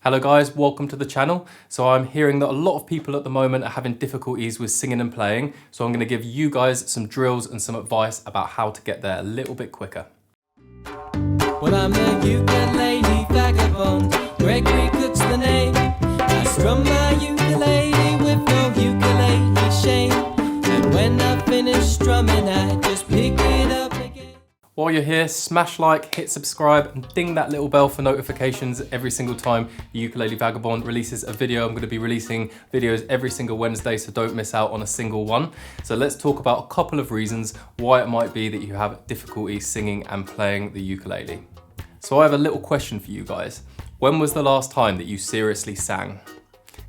Hello guys, welcome to the channel. So I'm hearing that a lot of people at the moment are having difficulties with singing and playing. So I'm going to give you guys some drills and some advice about how to get there a little bit quicker. Well, I'm a ukulele vagabond, Gregory Cook's the name. I strum my ukulele with no ukulele shame. And when I finish strumming, I just pick it up again. While you're here, smash like, hit subscribe, and ding that little bell for notifications every single time the Ukulele Vagabond releases a video. I'm going to be releasing videos every single Wednesday, so don't miss out on a single one. So let's talk about a couple of reasons why it might be that you have difficulty singing and playing the ukulele. So I have a little question for you guys. When was the last time that you seriously sang?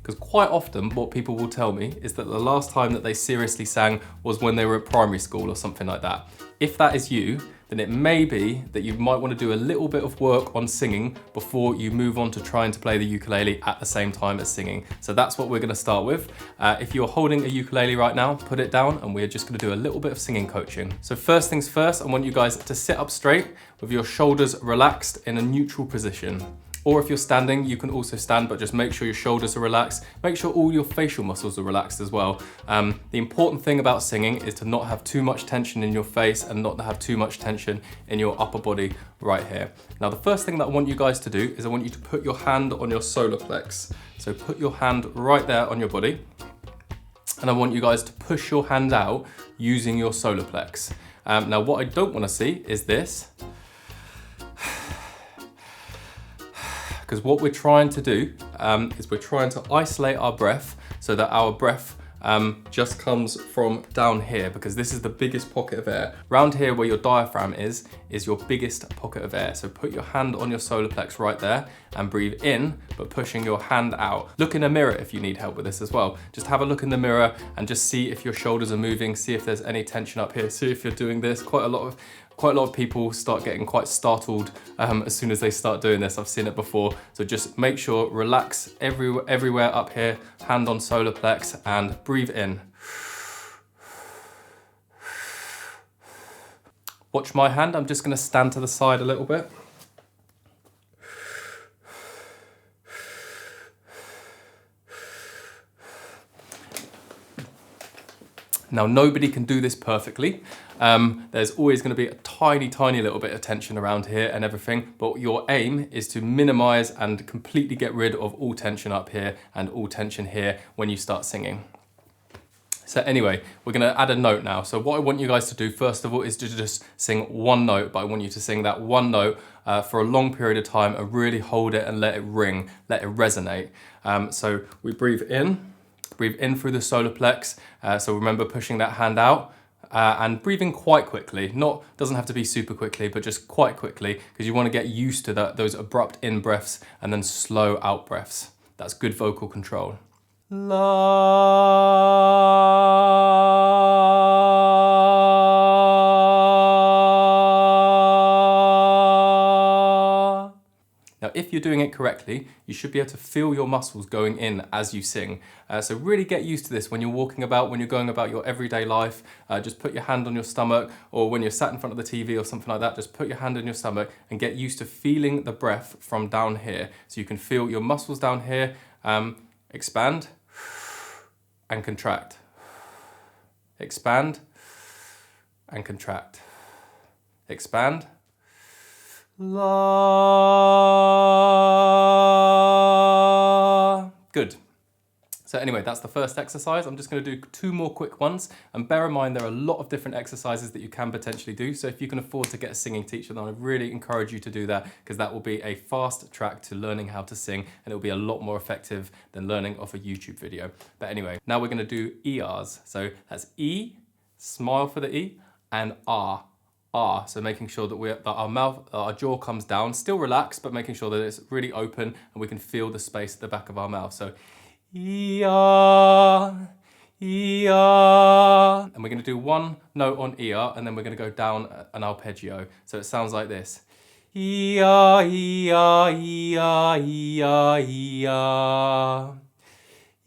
Because quite often what people will tell me is that the last time that they seriously sang was when they were at primary school or something like that. If that is you, then it may be that you might want to do a little bit of work on singing before you move on to trying to play the ukulele at the same time as singing. So that's what we're going to start with. If you're holding a ukulele right now, put it down and we're just going to do a little bit of singing coaching. So first things first, I want you guys to sit up straight with your shoulders relaxed in a neutral position. Or if you're standing, you can also stand, but just make sure your shoulders are relaxed. Make sure all your facial muscles are relaxed as well. The important thing about singing is to not have too much tension in your face and not to have too much tension in your upper body right here. Now, the first thing that I want you guys to do is I want you to put your hand on your solar plex. So put your hand right there on your body. And I want you guys to push your hand out using your solar plex. Now, what I don't want to see is this. Because what we're trying to do is we're trying to isolate our breath so that our breath just comes from down here, because this is the biggest pocket of air. Round here where your diaphragm is your biggest pocket of air. So put your hand on your solar plex right there and breathe in, but pushing your hand out. Look in a mirror if you need help with this as well. Just have a look in the mirror and just see if your shoulders are moving, see if there's any tension up here. See if you're doing this. Quite a lot of people start getting quite startled as soon as they start doing this. I've seen it before. So just make sure, relax everywhere up here, hand on solar plex and breathe in. Watch my hand, I'm just gonna stand to the side a little bit. Now, nobody can do this perfectly. There's always going to be a tiny little bit of tension around here and everything, but your aim is to minimize and completely get rid of all tension up here and all tension here when you start singing. So anyway, we're going to add a note now. So what I want you guys to do first of all is to just sing one note, but I want you to sing that one note for a long period of time and really hold it and let it ring, let it resonate. So we breathe in through the solar plex. So remember pushing that hand out and breathing quite quickly. Doesn't have to be super quickly, but just quite quickly, because you want to get used to those abrupt in breaths and then slow out breaths. That's good vocal control. Now, if you're doing it correctly, you should be able to feel your muscles going in as you sing. So really get used to this when you're walking about, when you're going about your everyday life. Just put your hand on your stomach, or when you're sat in front of the TV or something like that, just put your hand on your stomach and get used to feeling the breath from down here. So you can feel your muscles down here expand and contract. Expand and contract. Expand. La. Good. So anyway, that's the first exercise. I'm just going to do two more quick ones. And bear in mind, there are a lot of different exercises that you can potentially do. So if you can afford to get a singing teacher, then I really encourage you to do that, because that will be a fast track to learning how to sing, and it'll be a lot more effective than learning off a YouTube video. But anyway, now we're going to do ERs. So that's E, smile for the E, and R. R. So making sure that our jaw comes down, still relaxed, but making sure that it's really open and we can feel the space at the back of our mouth. So E-R, E-R. And we're going to do one note on E-R, and then we're going to go down an arpeggio. So it sounds like this. E-R, E-R, E-R, E-R, E-R.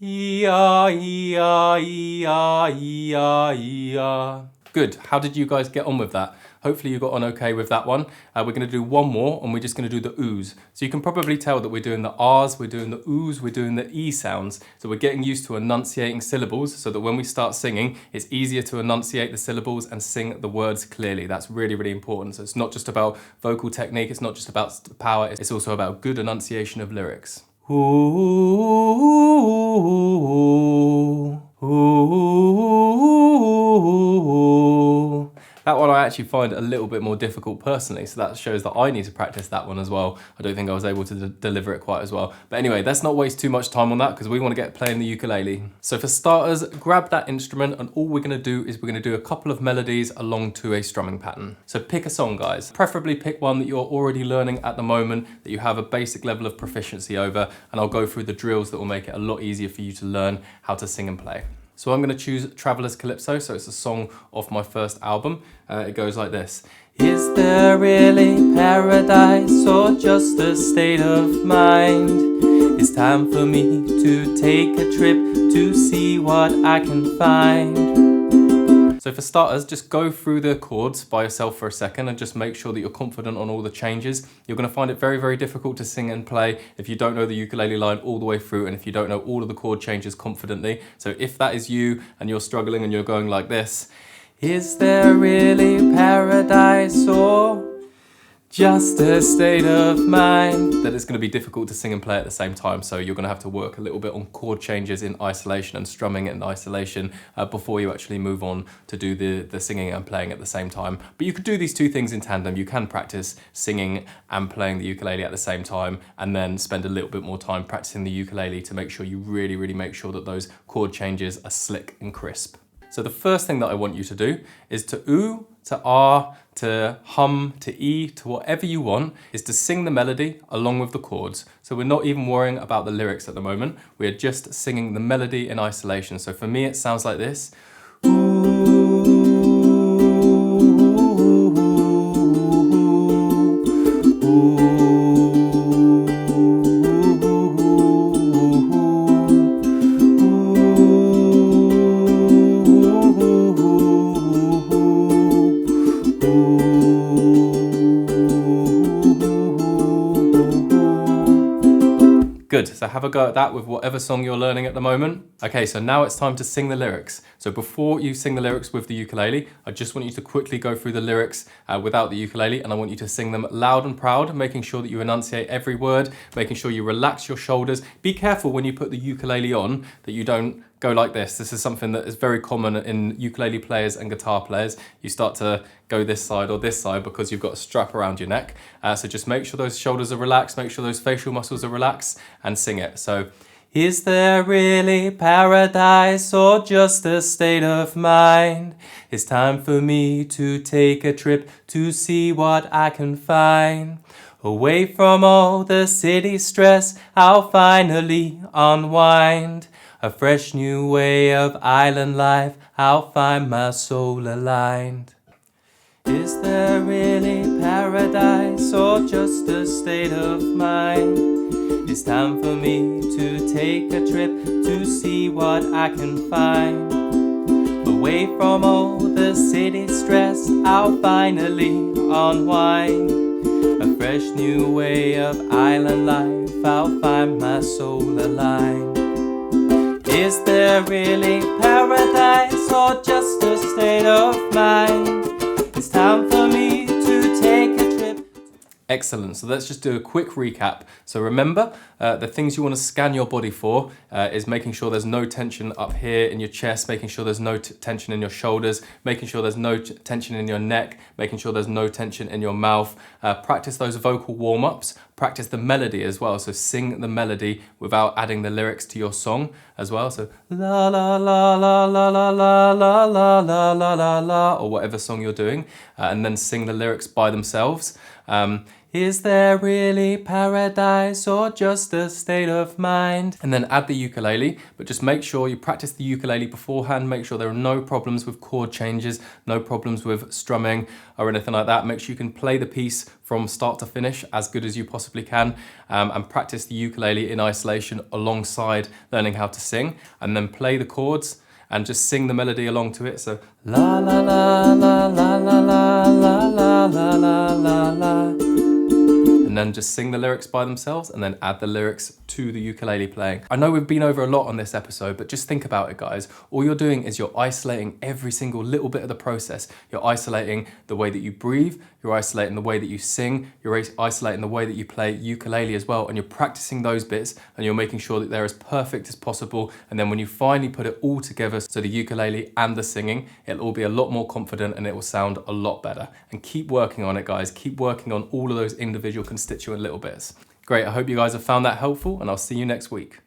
E-R, E-R, E-R, E-R, E-R. Good. How did you guys get on with that? Hopefully you got on okay with that one. We're going to do one more, and we're just going to do the oohs. So you can probably tell that we're doing the R's, we're doing the oohs, we're doing the E sounds. So we're getting used to enunciating syllables so that when we start singing, it's easier to enunciate the syllables and sing the words clearly. That's really, really important. So it's not just about vocal technique, it's not just about power, it's also about good enunciation of lyrics. Ooh, ooh, ooh. That one I actually find a little bit more difficult personally, so that shows that I need to practice that one as well. I don't think I was able to deliver it quite as well. But anyway, let's not waste too much time on that because we want to get playing the ukulele. So for starters, grab that instrument, and all we're going to do is we're going to do a couple of melodies along to a strumming pattern. So pick a song, guys. Preferably pick one that you're already learning at the moment, that you have a basic level of proficiency over, and I'll go through the drills that will make it a lot easier for you to learn how to sing and play. So I'm going to choose Traveller's Calypso, so it's a song off my first album. It goes like this. Is there really paradise or just a state of mind? It's time for me to take a trip to see what I can find. So for starters, just go through the chords by yourself for a second and just make sure that you're confident on all the changes. You're going to find it very, very difficult to sing and play if you don't know the ukulele line all the way through and if you don't know all of the chord changes confidently. So if that is you and you're struggling and you're going like this, is there really paradise or just a state of mind? That it's going to be difficult to sing and play at the same time, so you're going to have to work a little bit on chord changes in isolation and strumming in isolation before you actually move on to do the singing and playing at the same time. But you could do these two things in tandem. You can practice singing and playing the ukulele at the same time, and then spend a little bit more time practicing the ukulele to make sure you really, really make sure that those chord changes are slick and crisp. So the first thing that I want you to do is to ooh, to ah, to hum, to e, to whatever you want, is to sing the melody along with the chords. So we're not even worrying about the lyrics at the moment. We're just singing the melody in isolation. So for me, it sounds like this. Good, so have a go at that with whatever song you're learning at the moment. Okay, so now it's time to sing the lyrics. So before you sing the lyrics with the ukulele, I just want you to quickly go through the lyrics without the ukulele, and I want you to sing them loud and proud, making sure that you enunciate every word, making sure you relax your shoulders. Be careful when you put the ukulele on that you don't go like this. This is something that is very common in ukulele players and guitar players. You start to go this side or this side because you've got a strap around your neck. So just make sure those shoulders are relaxed, make sure those facial muscles are relaxed, and sing it. So, is there really paradise or just a state of mind? It's time for me to take a trip to see what I can find. Away from all the city stress, I'll finally unwind. A fresh new way of island life, I'll find my soul aligned. Is there really paradise or just a state of mind? It's time for me to take a trip to see what I can find. Away from all the city stress, I'll finally unwind. A fresh new way of island life, I'll find my soul aligned. Is there really paradise or just a state of mind? It's time for me to take a trip. Excellent, so let's just do a quick recap. So remember, the things you want to scan your body for is making sure there's no tension up here in your chest, making sure there's no tension in your shoulders, making sure there's no tension in your neck, making sure there's no tension in your mouth. Practice those vocal warm-ups, practice the melody as well. So sing the melody without adding the lyrics to your song as well. So la la la la la la la la la la la la la, or whatever song you're doing, and then sing the lyrics by themselves. Is there really paradise or just a state of mind? And then add the ukulele, but just make sure you practice the ukulele beforehand. Make sure there are no problems with chord changes, no problems with strumming or anything like that. Make sure you can play the piece from start to finish as good as you possibly can, and practice the ukulele in isolation alongside learning how to sing, and then play the chords and just sing the melody along to it. So la la la la la la la la la la la la, and then just sing the lyrics by themselves and then add the lyrics to the ukulele playing. I know we've been over a lot on this episode, but just think about it, guys. All you're doing is you're isolating every single little bit of the process. You're isolating the way that you breathe, you're isolating the way that you sing, you're isolating the way that you play ukulele as well, and you're practicing those bits and you're making sure that they're as perfect as possible. And then when you finally put it all together, so the ukulele and the singing, it'll all be a lot more confident and it will sound a lot better. And keep working on it, guys. Keep working on all of those individual constituent little bits. Great, I hope you guys have found that helpful, and I'll see you next week.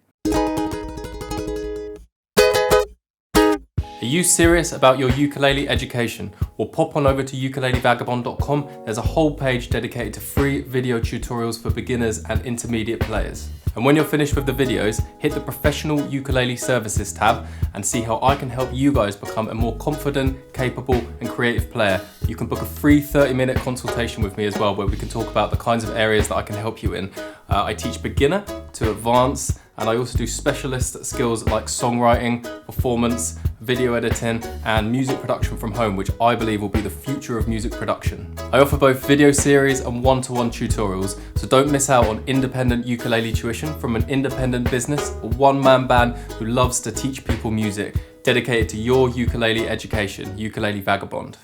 Are you serious about your ukulele education? Well, pop on over to ukulelevagabond.com. There's a whole page dedicated to free video tutorials for beginners and intermediate players. And when you're finished with the videos, hit the Professional Ukulele Services tab and see how I can help you guys become a more confident, capable and creative player. You can book a free 30-minute consultation with me as well, where we can talk about the kinds of areas that I can help you in. I teach beginner to advanced, and I also do specialist skills like songwriting, performance, video editing, and music production from home, which I believe will be the future of music production. I offer both video series and one-to-one tutorials, so don't miss out on independent ukulele tuition from an independent business, a one-man band who loves to teach people music, dedicated to your ukulele education, Ukulele Vagabond.